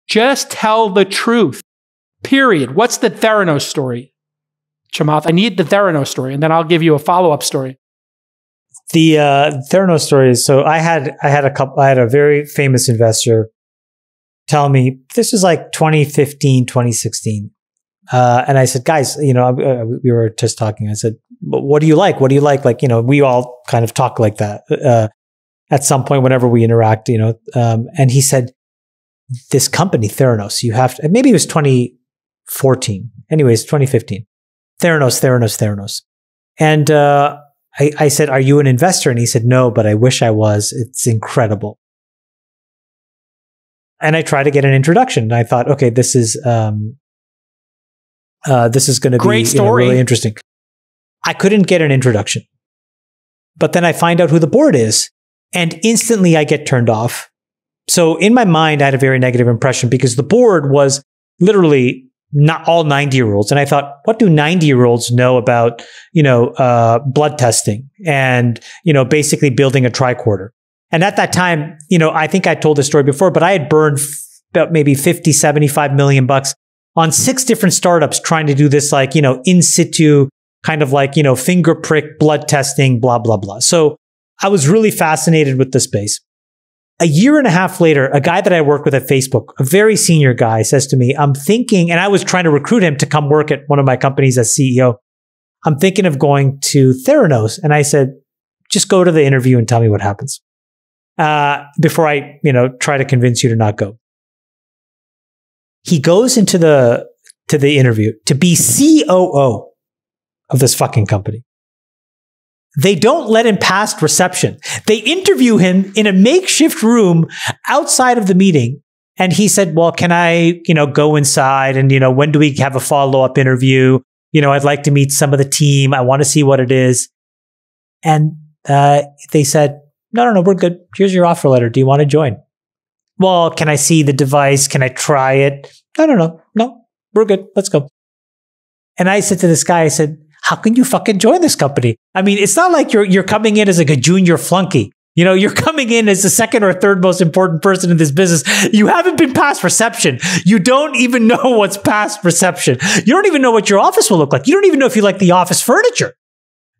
Just tell the truth. Period. What's the Theranos story? Chamath, I need the Theranos story, and then I'll give you a follow-up story. The Theranos story is, so I had a very famous investor tell me, this was like 2015, 2016. And I said, guys, we were just talking. I said, what do you like? What do you like? Like, we all kind of talk like that at some point whenever we interact, and he said, this company, Theranos, you have to, maybe it was 2014. Anyways, 2015. Theranos. And I said, are you an investor? And he said, no, but I wish I was. It's incredible. And I tried to get an introduction. And I thought, okay, this is going to be really interesting. I couldn't get an introduction. But then I find out who the board is, and instantly I get turned off. So in my mind, I had a very negative impression because the board was literally not all 90-year-olds. And I thought, what do 90-year-olds know about, blood testing and, basically building a tricorder? And at that time, I think I told this story before, but I had burned about maybe 50, 75 million bucks on 6 different startups trying to do this, like, in situ kind of like, finger prick blood testing, blah, blah, blah. So I was really fascinated with the space. A year and a half later, a guy that I work with at Facebook, a very senior guy, says to me, I'm thinking, and I was trying to recruit him to come work at one of my companies as CEO. I'm thinking of going to Theranos. And I said, just go to the interview and tell me what happens. Before I, try to convince you to not go. He goes into the interview to be COO of this fucking company. They don't let him past reception. They interview him in a makeshift room outside of the meeting. And he said, well, can I, go inside? And, when do we have a follow-up interview? I'd like to meet some of the team. I want to see what it is. And they said, no, we're good. Here's your offer letter. Do you want to join? Well, can I see the device? Can I try it? No, we're good. Let's go. And I said to this guy, I said, how can you fucking join this company? I mean, it's not like you're coming in as like a junior flunky. You're coming in as the second or third most important person in this business. You haven't been past reception. You don't even know what's past reception. You don't even know what your office will look like. You don't even know if you like the office furniture.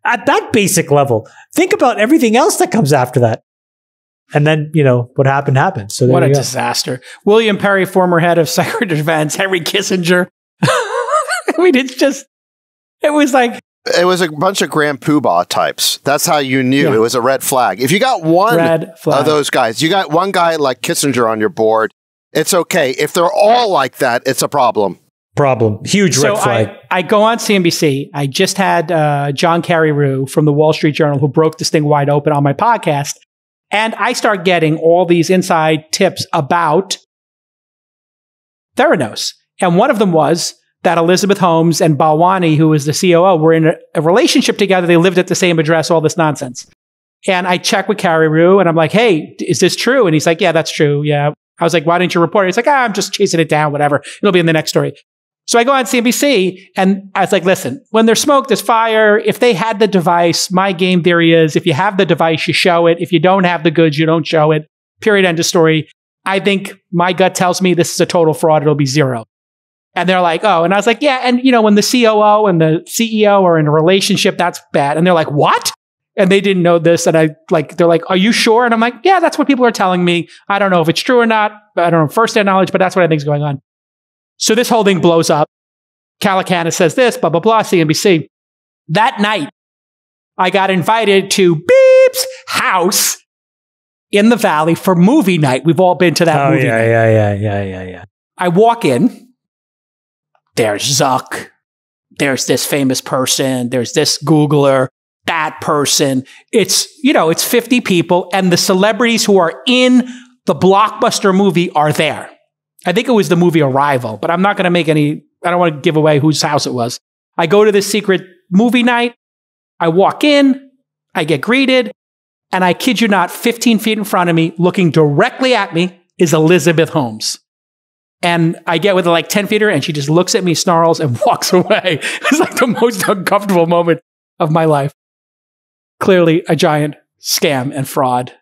At that basic level, think about everything else that comes after that. And then, what happened. So what a disaster. William Perry, former head of Secretary of Defense, Henry Kissinger. I mean, it was like... It was a bunch of Grand Poobah types. That's how you knew it was a red flag. If you got one of those guys, you got one guy like Kissinger on your board, it's okay. If they're all like that, it's a problem. Huge red flag. I go on CNBC. I just had John Carreyrou from the Wall Street Journal, who broke this thing wide open, on my podcast. And I start getting all these inside tips about Theranos. And one of them was that Elizabeth Holmes and Balwani, who was the COO, were in a relationship together. They lived at the same address, all this nonsense. And I check with Carreyrou and I'm like, hey, is this true? And he's like, yeah, that's true. Yeah. I was like, why didn't you report it? He's like, I'm just chasing it down, whatever. It'll be in the next story. So I go on CNBC and I was like, listen, when there's smoke, there's fire. If they had the device, my game theory is if you have the device, you show it. If you don't have the goods, you don't show it. Period. End of story. I think my gut tells me this is a total fraud. It'll be zero. And they're like, oh, and I was like, yeah. And when the COO and the CEO are in a relationship, that's bad. And they're like, what? And they didn't know this. And they're like, are you sure? And I'm like, yeah, that's what people are telling me. I don't know if it's true or not. I don't know first-hand knowledge, but that's what I think is going on. So this whole thing blows up. Calacanis says this, blah, blah, blah, CNBC. That night, I got invited to Beep's house in the Valley for movie night. We've all been to that movie night. Yeah. I walk in. There's Zuck. There's this famous person. There's this Googler. That person. It's 50 people. And the celebrities who are in the blockbuster movie are there. I think it was the movie Arrival, but I'm not going to make any, I don't want to give away whose house it was. I go to this secret movie night. I walk in, I get greeted, and I kid you not, 15 feet in front of me, looking directly at me, is Elizabeth Holmes. And I get with her like 10 feet her, and she just looks at me, snarls, and walks away. It's like the most uncomfortable moment of my life. Clearly a giant scam and fraud.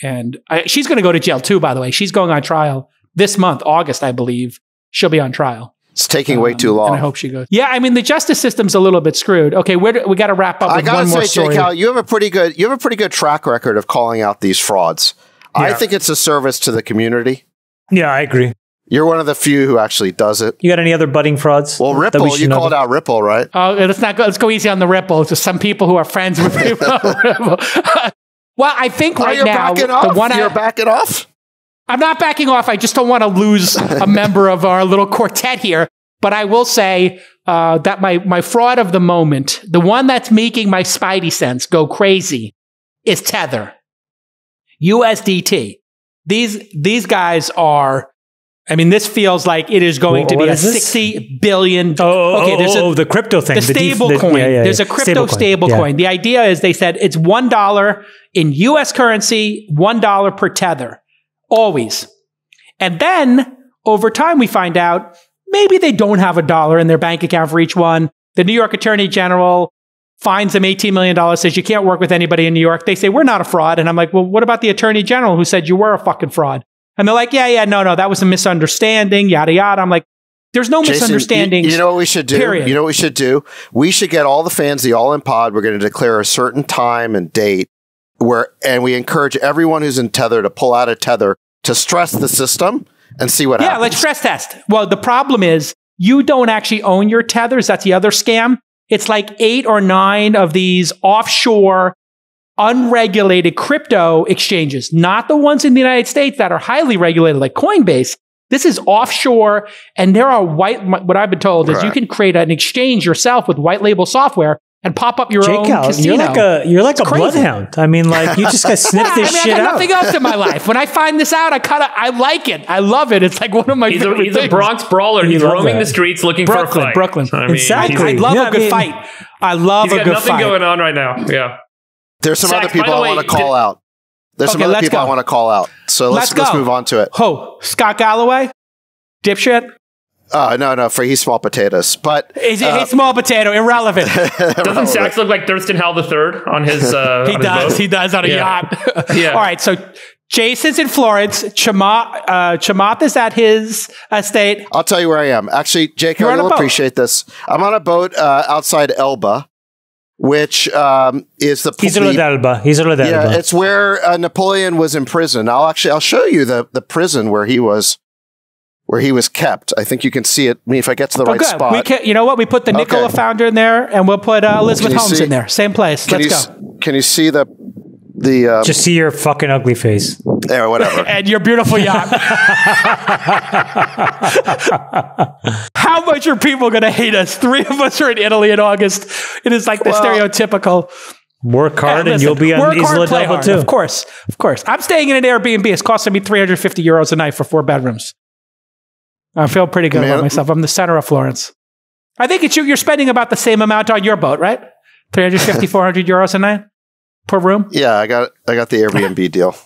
And she's going to go to jail too, by the way. She's going on trial this month, August, I believe, she'll be on trial. It's taking way too long. And I hope she goes. Yeah, I mean, the justice system's a little bit screwed. Okay, we got to wrap up with one more story. Cal, you have a pretty good track record of calling out these frauds. Yeah. I think it's a service to the community. Yeah, I agree. You're one of the few who actually does it. You got any other budding frauds? Well, Ripple, you called out Ripple, right? Oh, let's go easy on the Ripple. Just some people who are friends with people. Well, I think right now, you're backing off? I'm not backing off. I just don't want to lose a member of our little quartet here. But I will say that my fraud of the moment, the one that's making my spidey sense go crazy, is Tether. USDT. These guys are, I mean, this feels like it is going to be a $60 billion. The crypto thing. The stable coin. There's a crypto stable coin. The idea is they said it's $1 in US currency, $1 per Tether. Always. And then over time, we find out maybe they don't have $1 in their bank account for each one. The New York Attorney General fines them $18 million, says you can't work with anybody in New York. They say, we're not a fraud. And I'm like, well, what about the Attorney General who said you were a fucking fraud? And they're like, no, that was a misunderstanding, yada, yada. I'm like, there's no misunderstanding. You know what we should do? Period. You know what we should do? We should get all the fans, the All In Pod. We're going to declare a certain time and date and we encourage everyone who's in Tether to pull out of Tether to stress the system and see what happens. Yeah, let's stress test. Well, the problem is you don't actually own your Tethers. That's the other scam. It's like 8 or 9 of these offshore, unregulated crypto exchanges, not the ones in the United States that are highly regulated like Coinbase. This is offshore, and there are what I've been told is you can create an exchange yourself with white label software and pop up your own casino. You're like a bloodhound. I mean, like, you just got to sniff this shit out. I got nothing else in my life. When I find this out, I like it. I love it. It's like one of my favorite things. He's a Bronx brawler. He's roaming the streets looking for a fight. Brooklyn. I mean, exactly. I love a good fight. I love a good fight. He's got nothing going on right now. Yeah. There's some other people I want to call out. There's some other people I want to call out. So let's move on to it. Scott Galloway? Dipshit? No, he's small potatoes. But he's small potato, irrelevant. Doesn't Sacks look like Thurston Howell III on his He does on a yacht. Yeah. All right, so Jason's in Florence. Chamath is at his estate. I'll tell you where I am. Actually, Jake, you'll appreciate this. I'm on a boat outside Elba, which is the Isola d'Elba. Yeah, it's where Napoleon was imprisoned. I'll show you the prison where he was kept. I think you can see it. I mean, if I get to the right spot. You know what? We put the Nikola founder in there, and we'll put Elizabeth Holmes in there. Same place. Let's go. Can you see the just see your fucking ugly face. Or whatever. And your beautiful yacht. How much are people going to hate us? 3 of us are in Italy in August. It is like the stereotypical. Work hard and you'll be on Isola d'Elba too. Of course. I'm staying in an Airbnb. It's costing me €350 a night for 4 bedrooms. I feel pretty good about myself. I'm the center of Florence. I think you're spending about the same amount on your boat, right? €350, €400 a night per room. Yeah, I got the Airbnb deal.